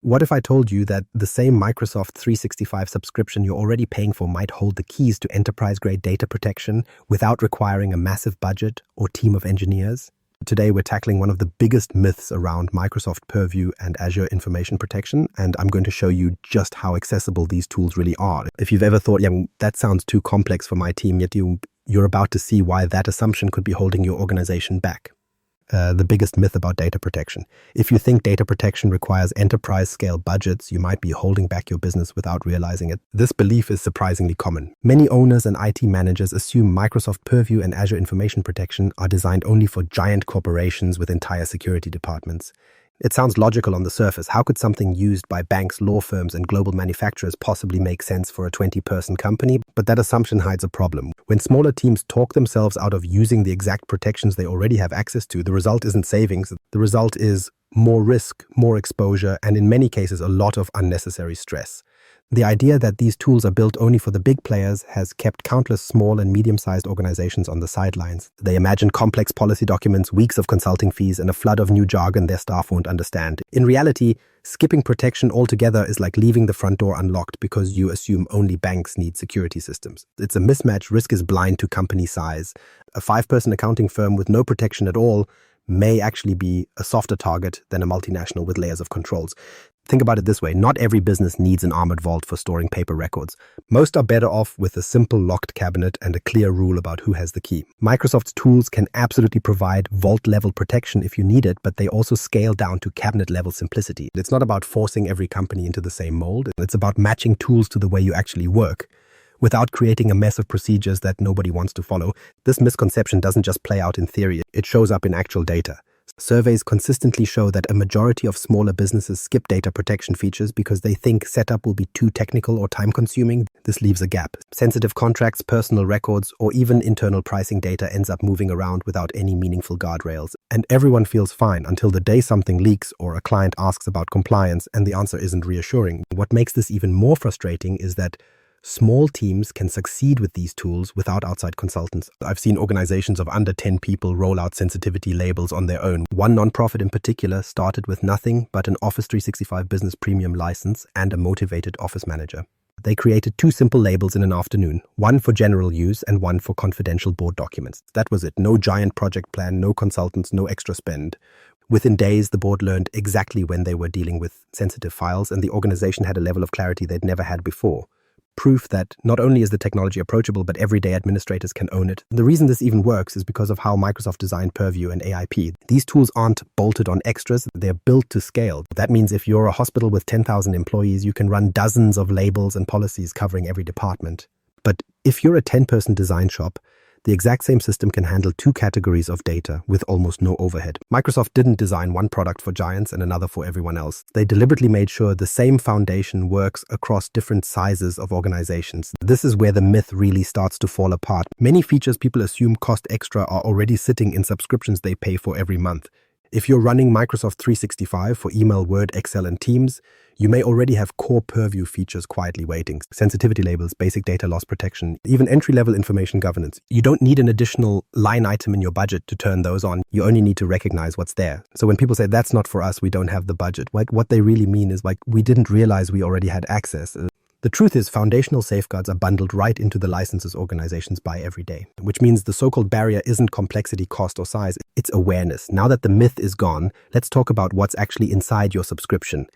What if I told you that the same Microsoft 365 subscription you're already paying for might hold the keys to enterprise-grade data protection without requiring a massive budget or team of engineers? Today, we're tackling one of the biggest myths around Microsoft Purview and Azure information protection, and I'm going to show you just how accessible these tools really are. If you've ever thought, that sounds too complex for my team, yet you're about to see why that assumption could be holding your organization back. The biggest myth about data protection. If you think data protection requires enterprise-scale budgets, you might be holding back your business without realizing it. This belief is surprisingly common. Many owners and IT managers assume Microsoft Purview and Azure information protection are designed only for giant corporations with entire security departments. It sounds logical on the surface. How could something used by banks, law firms, and global manufacturers possibly make sense for a 20-person company? But that assumption hides a problem. When smaller teams talk themselves out of using the exact protections they already have access to, the result isn't savings. The result is more risk, more exposure, and in many cases, a lot of unnecessary stress. The idea that these tools are built only for the big players has kept countless small and medium-sized organizations on the sidelines. They imagine complex policy documents, weeks of consulting fees, and a flood of new jargon their staff won't understand. In reality, skipping protection altogether is like leaving the front door unlocked because you assume only banks need security systems. It's a mismatch. Risk is blind to company size. A 5-person accounting firm with no protection at all may actually be a softer target than a multinational with layers of controls. Think about it this way. Not every business needs an armored vault for storing paper records. Most are better off with a simple locked cabinet and a clear rule about who has the key. Microsoft's tools can absolutely provide vault-level protection if you need it, but they also scale down to cabinet-level simplicity. It's not about forcing every company into the same mold. It's about matching tools to the way you actually work, without creating a mess of procedures that nobody wants to follow. This misconception doesn't just play out in theory, it shows up in actual data. Surveys consistently show that a majority of smaller businesses skip data protection features because they think setup will be too technical or time-consuming. This leaves a gap. Sensitive contracts, personal records, or even internal pricing data ends up moving around without any meaningful guardrails. And everyone feels fine until the day something leaks or a client asks about compliance and the answer isn't reassuring. What makes this even more frustrating is that small teams can succeed with these tools without outside consultants. I've seen organizations of under 10 people roll out sensitivity labels on their own. One nonprofit in particular started with nothing but an Office 365 Business Premium license and a motivated office manager. They created 2 simple labels in an afternoon, one for general use and one for confidential board documents. That was it. No giant project plan, no consultants, no extra spend. Within days, the board learned exactly when they were dealing with sensitive files, and the organization had a level of clarity they'd never had before. Proof that not only is the technology approachable, but everyday administrators can own it. The reason this even works is because of how Microsoft designed Purview and AIP. These tools aren't bolted on extras, they're built to scale. That means if you're a hospital with 10,000 employees, you can run dozens of labels and policies covering every department. But if you're a 10-person design shop, the exact same system can handle 2 categories of data with almost no overhead. Microsoft didn't design one product for giants and another for everyone else. They deliberately made sure the same foundation works across different sizes of organizations. This is where the myth really starts to fall apart. Many features people assume cost extra are already sitting in subscriptions they pay for every month. If you're running Microsoft 365 for email, Word, Excel, and Teams, you may already have core Purview features quietly waiting. Sensitivity labels, basic data loss protection, even entry-level information governance. You don't need an additional line item in your budget to turn those on. You only need to recognize what's there. So when people say, that's not for us, we don't have the budget, what they really mean is we didn't realize we already had access. The truth is, foundational safeguards are bundled right into the licenses organizations buy every day, which means the so-called barrier isn't complexity, cost, or size, it's awareness. Now that the myth is gone, let's talk about what's actually inside your subscription.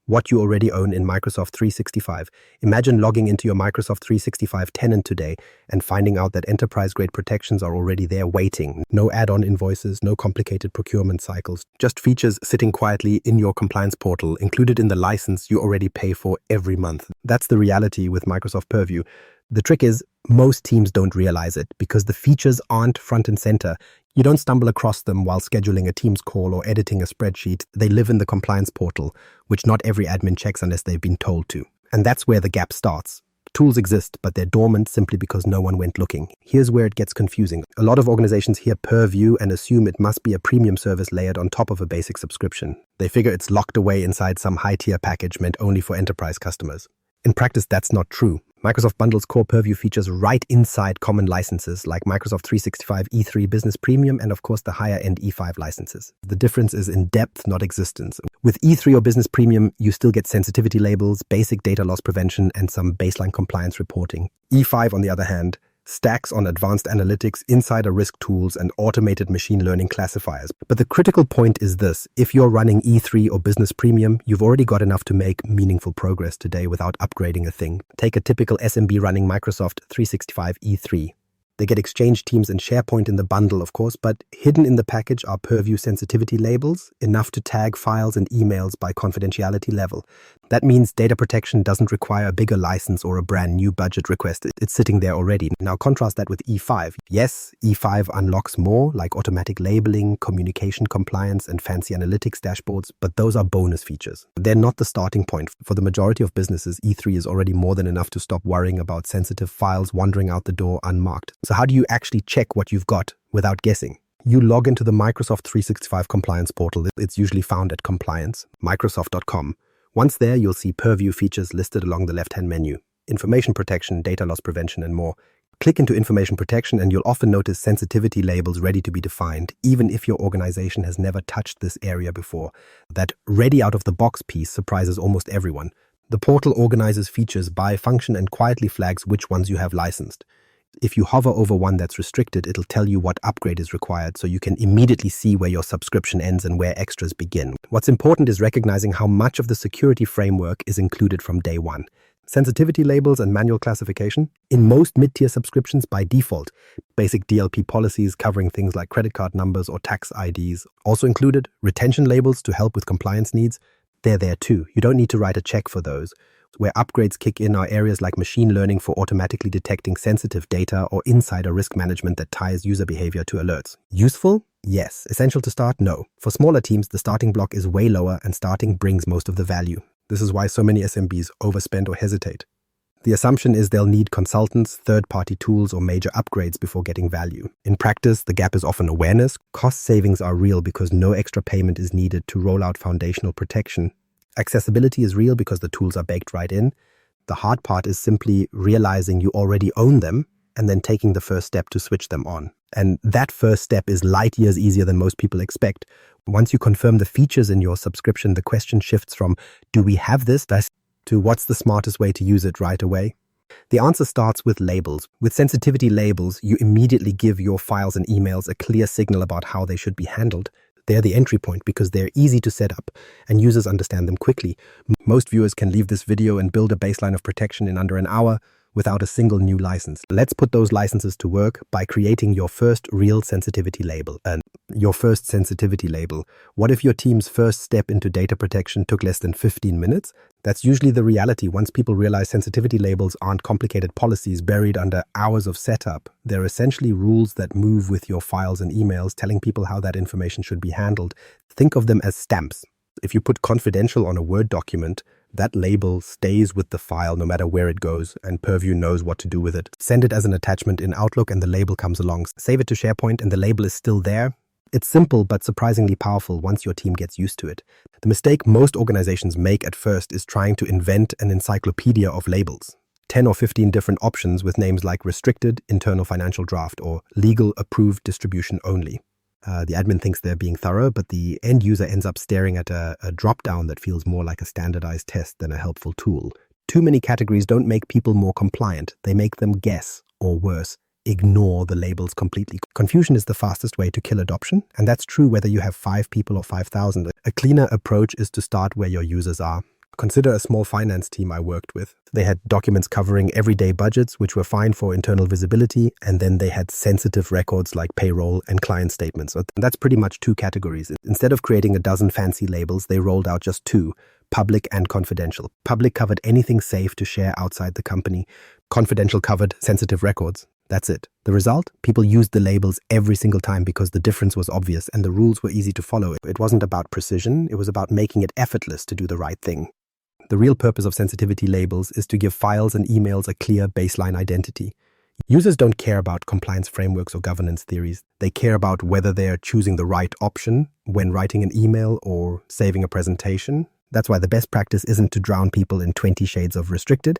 What you already own in Microsoft 365. Imagine logging into your Microsoft 365 tenant today and finding out that enterprise-grade protections are already there waiting. No add-on invoices, no complicated procurement cycles, just features sitting quietly in your compliance portal, included in the license you already pay for every month. That's the reality with Microsoft Purview. The trick is, most teams don't realize it because the features aren't front and center. You don't stumble across them while scheduling a Teams call or editing a spreadsheet. They live in the compliance portal, which not every admin checks unless they've been told to. And that's where the gap starts. Tools exist, but they're dormant simply because no one went looking. Here's where it gets confusing. A lot of organizations hear Purview and assume it must be a premium service layered on top of a basic subscription. They figure it's locked away inside some high-tier package meant only for enterprise customers. In practice, that's not true. Microsoft bundles core Purview features right inside common licenses like Microsoft 365 E3 Business Premium and, of course, the higher-end E5 licenses. The difference is in depth, not existence. With E3 or Business Premium, you still get sensitivity labels, basic data loss prevention, and some baseline compliance reporting. E5, on the other hand, stacks on advanced analytics, insider risk tools, and automated machine learning classifiers. But the critical point is this: if you're running E3 or Business Premium, you've already got enough to make meaningful progress today without upgrading a thing. Take a typical SMB running Microsoft 365 E3. They get Exchange, Teams, and SharePoint in the bundle, of course, but hidden in the package are Purview sensitivity labels, enough to tag files and emails by confidentiality level. That means data protection doesn't require a bigger license or a brand new budget request. It's sitting there already. Now contrast that with E5. Yes, E5 unlocks more, like automatic labeling, communication compliance, and fancy analytics dashboards, but those are bonus features. They're not the starting point. For the majority of businesses, E3 is already more than enough to stop worrying about sensitive files wandering out the door unmarked. So how do you actually check what you've got without guessing? You log into the Microsoft 365 compliance portal. It's usually found at compliance, microsoft.com. Once there, you'll see Purview features listed along the left-hand menu: information protection, data loss prevention, and more. Click into information protection and you'll often notice sensitivity labels ready to be defined, even if your organization has never touched this area before. That ready out-of-the-box piece surprises almost everyone. The portal organizes features by function and quietly flags which ones you have licensed. If you hover over one that's restricted, it'll tell you what upgrade is required, so you can immediately see where your subscription ends and where extras begin. What's important is recognizing how much of the security framework is included from day one. Sensitivity labels and manual classification in most mid-tier subscriptions by default. Basic DLP policies covering things like credit card numbers or tax IDs. Also included, retention labels to help with compliance needs. They're there too. You don't need to write a check for those. Where upgrades kick in are areas like machine learning for automatically detecting sensitive data or insider risk management that ties user behavior to alerts. Useful? Yes. Essential to start? No. For smaller teams, the starting block is way lower and starting brings most of the value. This is why so many SMBs overspend or hesitate. The assumption is they'll need consultants, third-party tools, or major upgrades before getting value. In practice, the gap is often awareness. Cost savings are real because no extra payment is needed to roll out foundational protection. Accessibility is real because the tools are baked right in. The hard part is simply realizing you already own them and then taking the first step to switch them on. And that first step is light years easier than most people expect. Once you confirm the features in your subscription, the question shifts from, do we have this, to what's the smartest way to use it right away? The answer starts with labels. With sensitivity labels, you immediately give your files and emails a clear signal about how they should be handled. They're the entry point because they're easy to set up and users understand them quickly. Most viewers can leave this video and build a baseline of protection in under an hour without a single new license. Let's put those licenses to work by creating your first real sensitivity label. What if your team's first step into data protection took less than 15 minutes? That's usually the reality once people realize sensitivity labels aren't complicated policies buried under hours of setup. They're essentially rules that move with your files and emails, telling people how that information should be handled. Think of them as stamps. If you put confidential on a Word document, that label stays with the file no matter where it goes, and Purview knows what to do with it. Send it as an attachment in Outlook and the label comes along. Save it to SharePoint and the label is still there. It's simple but surprisingly powerful once your team gets used to it. The mistake most organizations make at first is trying to invent an encyclopedia of labels. 10 or 15 different options with names like restricted, internal financial draft, or legal approved distribution only. The admin thinks they're being thorough, but the end user ends up staring at a drop-down that feels more like a standardized test than a helpful tool. Too many categories don't make people more compliant. They make them guess, or worse, ignore the labels completely. Confusion is the fastest way to kill adoption, and that's true whether you have 5 people or 5,000. A cleaner approach is to start where your users are. Consider a small finance team I worked with. They had documents covering everyday budgets, which were fine for internal visibility, and then they had sensitive records like payroll and client statements. So that's pretty much 2 categories. Instead of creating a dozen fancy labels, they rolled out just 2, public and confidential. Public covered anything safe to share outside the company. Confidential covered sensitive records. That's it. The result? People used the labels every single time because the difference was obvious and the rules were easy to follow. It wasn't about precision, it was about making it effortless to do the right thing. The real purpose of sensitivity labels is to give files and emails a clear baseline identity. Users don't care about compliance frameworks or governance theories. They care about whether they're choosing the right option when writing an email or saving a presentation. That's why the best practice isn't to drown people in 20 shades of restricted.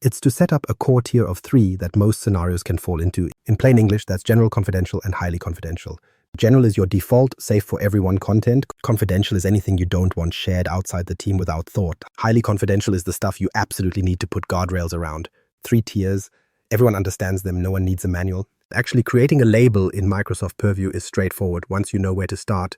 It's to set up a core tier of 3 that most scenarios can fall into. In plain English, that's general, confidential, and highly confidential. General is your default, safe for everyone content. Confidential is anything you don't want shared outside the team without thought. Highly confidential is the stuff you absolutely need to put guardrails around. 3 tiers. Everyone understands them. No one needs a manual. Actually, creating a label in Microsoft Purview is straightforward once you know where to start.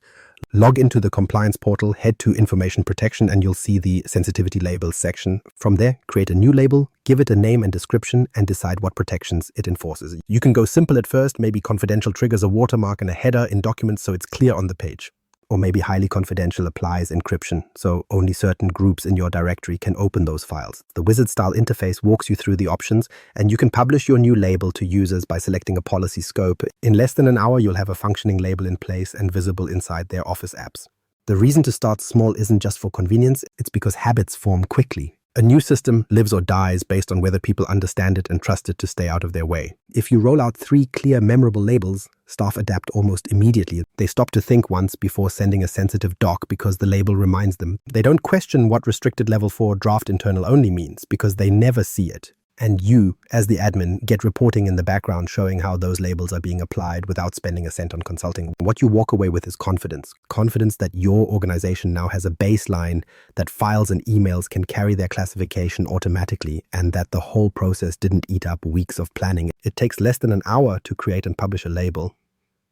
Log into the compliance portal, head to information protection, and you'll see the sensitivity labels section. From there, create a new label, give it a name and description, and decide what protections it enforces. You can go simple at first, maybe confidential triggers a watermark and a header in documents so it's clear on the page. Or maybe highly confidential applies encryption, so only certain groups in your directory can open those files. The wizard-style interface walks you through the options, and you can publish your new label to users by selecting a policy scope. In less than an hour, you'll have a functioning label in place and visible inside their Office apps. The reason to start small isn't just for convenience, it's because habits form quickly. A new system lives or dies based on whether people understand it and trust it to stay out of their way. If you roll out 3 clear, memorable labels, staff adapt almost immediately. They stop to think once before sending a sensitive doc because the label reminds them. They don't question what restricted level 4 draft internal only means because they never see it. And you, as the admin, get reporting in the background showing how those labels are being applied without spending a cent on consulting. What you walk away with is confidence. Confidence that your organization now has a baseline, that files and emails can carry their classification automatically, and that the whole process didn't eat up weeks of planning. It takes less than an hour to create and publish a label,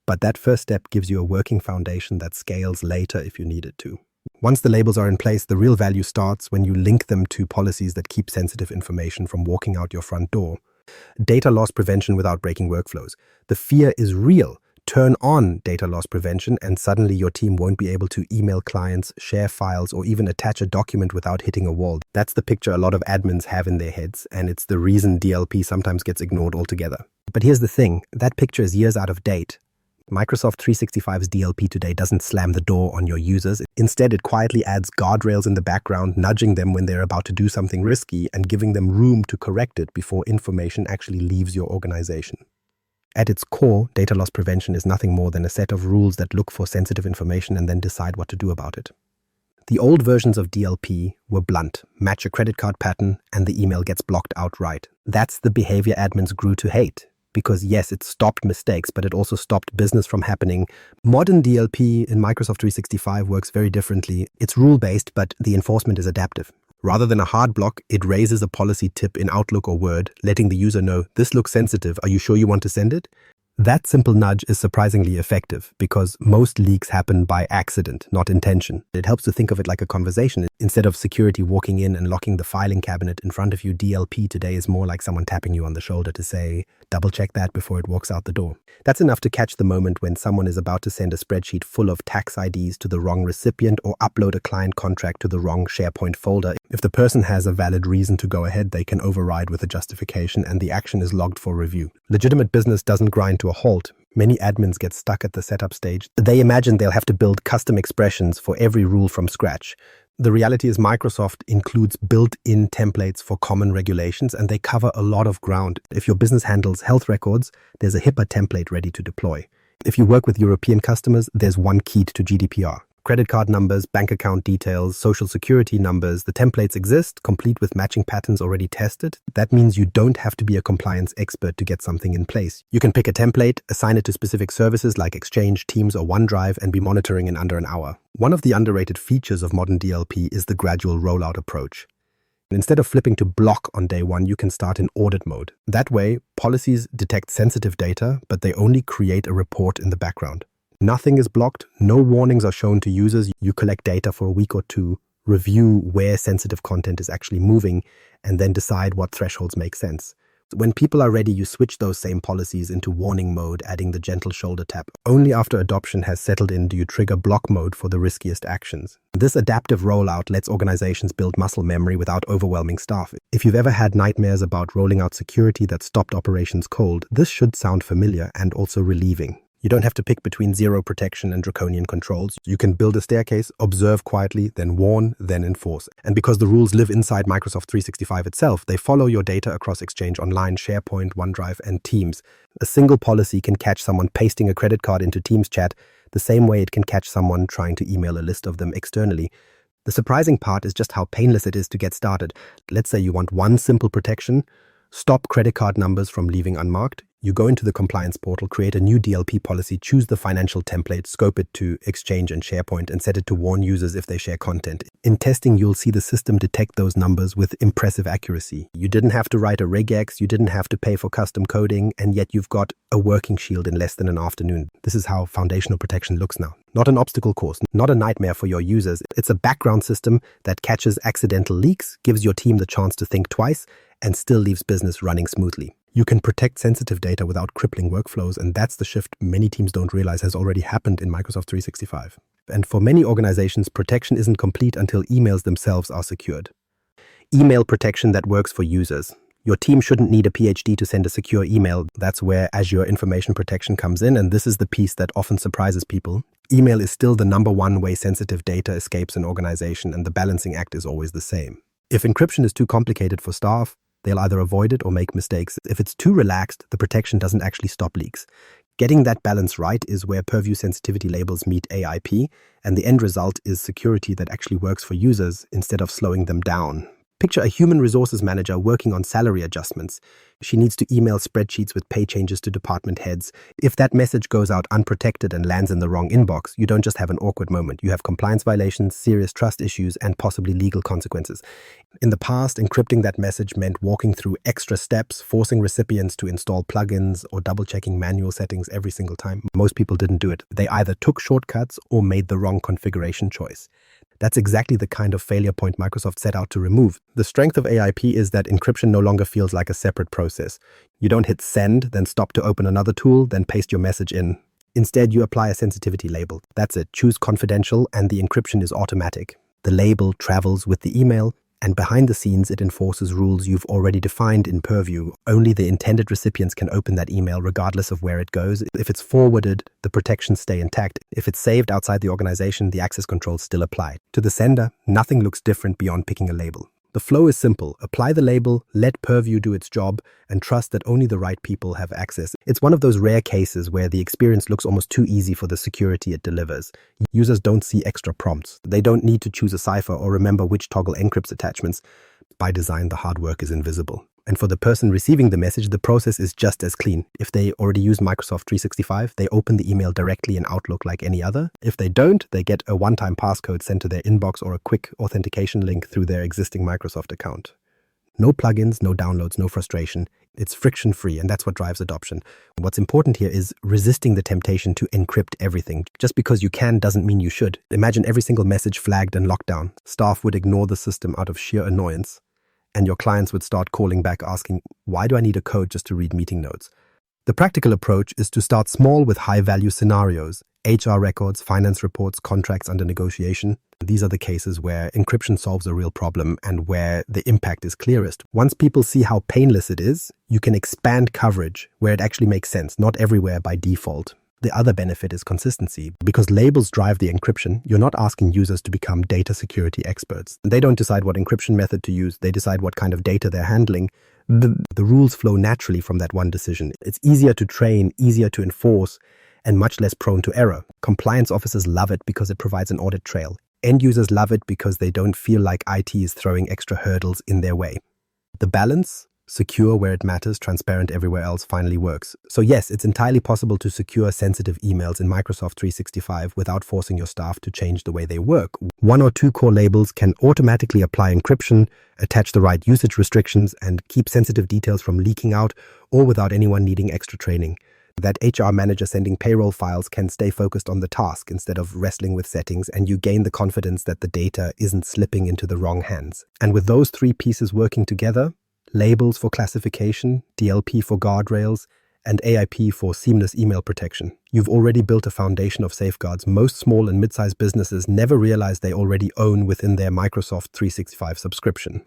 but that first step gives you a working foundation that scales later if you need it to. Once the labels are in place, the real value starts when you link them to policies that keep sensitive information from walking out your front door. Data loss prevention without breaking workflows. The fear is real. Turn on data loss prevention and suddenly your team won't be able to email clients, share files, or even attach a document without hitting a wall. That's the picture a lot of admins have in their heads, and it's the reason DLP sometimes gets ignored altogether. But here's the thing, that picture is years out of date. Microsoft 365's DLP today doesn't slam the door on your users. Instead, it quietly adds guardrails in the background, nudging them when they're about to do something risky and giving them room to correct it before information actually leaves your organization. At its core, data loss prevention is nothing more than a set of rules that look for sensitive information and then decide what to do about it. The old versions of DLP were blunt, match a credit card pattern, and the email gets blocked outright. That's the behavior admins grew to hate. Because yes, it stopped mistakes, but it also stopped business from happening. Modern DLP in Microsoft 365 works very differently. It's rule-based, but the enforcement is adaptive. Rather than a hard block, it raises a policy tip in Outlook or Word, letting the user know, this looks sensitive, are you sure you want to send it? That simple nudge is surprisingly effective because most leaks happen by accident, not intention. It helps to think of it like a conversation. Instead of security walking in and locking the filing cabinet in front of you, DLP today is more like someone tapping you on the shoulder to say, double check that before it walks out the door. That's enough to catch the moment when someone is about to send a spreadsheet full of tax IDs to the wrong recipient or upload a client contract to the wrong SharePoint folder. If the person has a valid reason to go ahead, they can override with a justification and the action is logged for review. Legitimate business doesn't grind to a halt. Many admins get stuck at the setup stage. They imagine they'll have to build custom expressions for every rule from scratch. The reality is Microsoft includes built-in templates for common regulations, and they cover a lot of ground. If your business handles health records, there's a HIPAA template ready to deploy. If you work with European customers, there's one key to GDPR. Credit card numbers, bank account details, social security numbers, the templates exist, complete with matching patterns already tested. That means you don't have to be a compliance expert to get something in place. You can pick a template, assign it to specific services like Exchange, Teams, or OneDrive, and be monitoring in under an hour. One of the underrated features of modern DLP is the gradual rollout approach. Instead of flipping to block on day one, you can start in audit mode. That way, policies detect sensitive data, but they only create a report in the background. Nothing is blocked, no warnings are shown to users. You collect data for a week or two, review where sensitive content is actually moving, and then decide what thresholds make sense. When people are ready, you switch those same policies into warning mode, adding the gentle shoulder tap. Only after adoption has settled in do you trigger block mode for the riskiest actions. This adaptive rollout lets organizations build muscle memory without overwhelming staff. If you've ever had nightmares about rolling out security that stopped operations cold, this should sound familiar and also relieving. You don't have to pick between zero protection and draconian controls. You can build a staircase, observe quietly, then warn, then enforce. And because the rules live inside Microsoft 365 itself, they follow your data across Exchange Online, SharePoint, OneDrive, and Teams. A single policy can catch someone pasting a credit card into Teams chat the same way it can catch someone trying to email a list of them externally. The surprising part is just how painless it is to get started. Let's say you want one simple protection: stop credit card numbers from leaving unmarked. You go into the compliance portal, create a new DLP policy, choose the financial template, scope it to Exchange and SharePoint, and set it to warn users if they share content. In testing, you'll see the system detect those numbers with impressive accuracy. You didn't have to write a regex, you didn't have to pay for custom coding, and yet you've got a working shield in less than an afternoon. This is how foundational protection looks now. Not an obstacle course, not a nightmare for your users. It's a background system that catches accidental leaks, gives your team the chance to think twice, and still leaves business running smoothly. You can protect sensitive data without crippling workflows, and that's the shift many teams don't realize has already happened in Microsoft 365. And for many organizations, protection isn't complete until emails themselves are secured. Email protection that works for users. Your team shouldn't need a PhD to send a secure email. That's where Azure Information Protection comes in, and this is the piece that often surprises people. Email is still the number one way sensitive data escapes an organization, and the balancing act is always the same. If encryption is too complicated for staff, they'll either avoid it or make mistakes. If it's too relaxed, the protection doesn't actually stop leaks. Getting that balance right is where Purview sensitivity labels meet AIP, and the end result is security that actually works for users instead of slowing them down. Picture a human resources manager working on salary adjustments. She needs to email spreadsheets with pay changes to department heads. If that message goes out unprotected and lands in the wrong inbox, you don't just have an awkward moment. You have compliance violations, serious trust issues, and possibly legal consequences. In the past, encrypting that message meant walking through extra steps, forcing recipients to install plugins, or double-checking manual settings every single time. Most people didn't do it. They either took shortcuts or made the wrong configuration choice. That's exactly the kind of failure point Microsoft set out to remove. The strength of AIP is that encryption no longer feels like a separate process. You don't hit send, then stop to open another tool, then paste your message in. Instead, you apply a sensitivity label. That's it. Choose confidential, and the encryption is automatic. The label travels with the email, and behind the scenes, it enforces rules you've already defined in Purview. Only the intended recipients can open that email regardless of where it goes. If it's forwarded, the protections stay intact. If it's saved outside the organization, the access controls still apply. To the sender, nothing looks different beyond picking a label. The flow is simple. Apply the label, let Purview do its job, and trust that only the right people have access. It's one of those rare cases where the experience looks almost too easy for the security it delivers. Users don't see extra prompts. They don't need to choose a cipher or remember which toggle encrypts attachments. By design, the hard work is invisible. And for the person receiving the message, the process is just as clean. If they already use Microsoft 365, they open the email directly in Outlook like any other. If they don't, they get a one-time passcode sent to their inbox or a quick authentication link through their existing Microsoft account. No plugins, no downloads, no frustration. It's friction-free, and that's what drives adoption. What's important here is resisting the temptation to encrypt everything. Just because you can doesn't mean you should. Imagine every single message flagged and locked down. Staff would ignore the system out of sheer annoyance, and your clients would start calling back asking, why do I need a code just to read meeting notes? The practical approach is to start small with high-value scenarios: HR records, finance reports, contracts under negotiation. These are the cases where encryption solves a real problem and where the impact is clearest. Once people see how painless it is, you can expand coverage where it actually makes sense, not everywhere by default. The other benefit is consistency. Because labels drive the encryption, you're not asking users to become data security experts. They don't decide what encryption method to use. They decide what kind of data they're handling. The rules flow naturally from that one decision. It's easier to train, easier to enforce, and much less prone to error. Compliance officers love it because it provides an audit trail. End users love it because they don't feel like IT is throwing extra hurdles in their way. The balance, secure where it matters, transparent everywhere else, finally works. So yes, it's entirely possible to secure sensitive emails in Microsoft 365 without forcing your staff to change the way they work. One or two core labels can automatically apply encryption, attach the right usage restrictions, and keep sensitive details from leaking out, all without anyone needing extra training. That HR manager sending payroll files can stay focused on the task instead of wrestling with settings, and you gain the confidence that the data isn't slipping into the wrong hands. And with those three pieces working together, labels for classification, DLP for guardrails, and AIP for seamless email protection, you've already built a foundation of safeguards most small and mid-sized businesses never realize they already own within their Microsoft 365 subscription.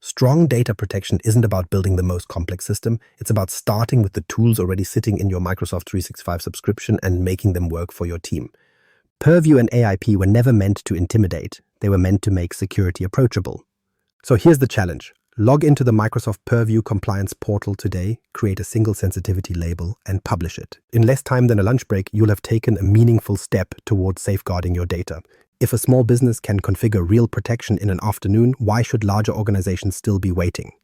Strong data protection isn't about building the most complex system. It's about starting with the tools already sitting in your Microsoft 365 subscription and making them work for your team. Purview and AIP were never meant to intimidate. They were meant to make security approachable. So here's the challenge. Log into the Microsoft Purview compliance portal today, create a single sensitivity label, and publish it. In less time than a lunch break, you'll have taken a meaningful step towards safeguarding your data. If a small business can configure real protection in an afternoon, why should larger organizations still be waiting?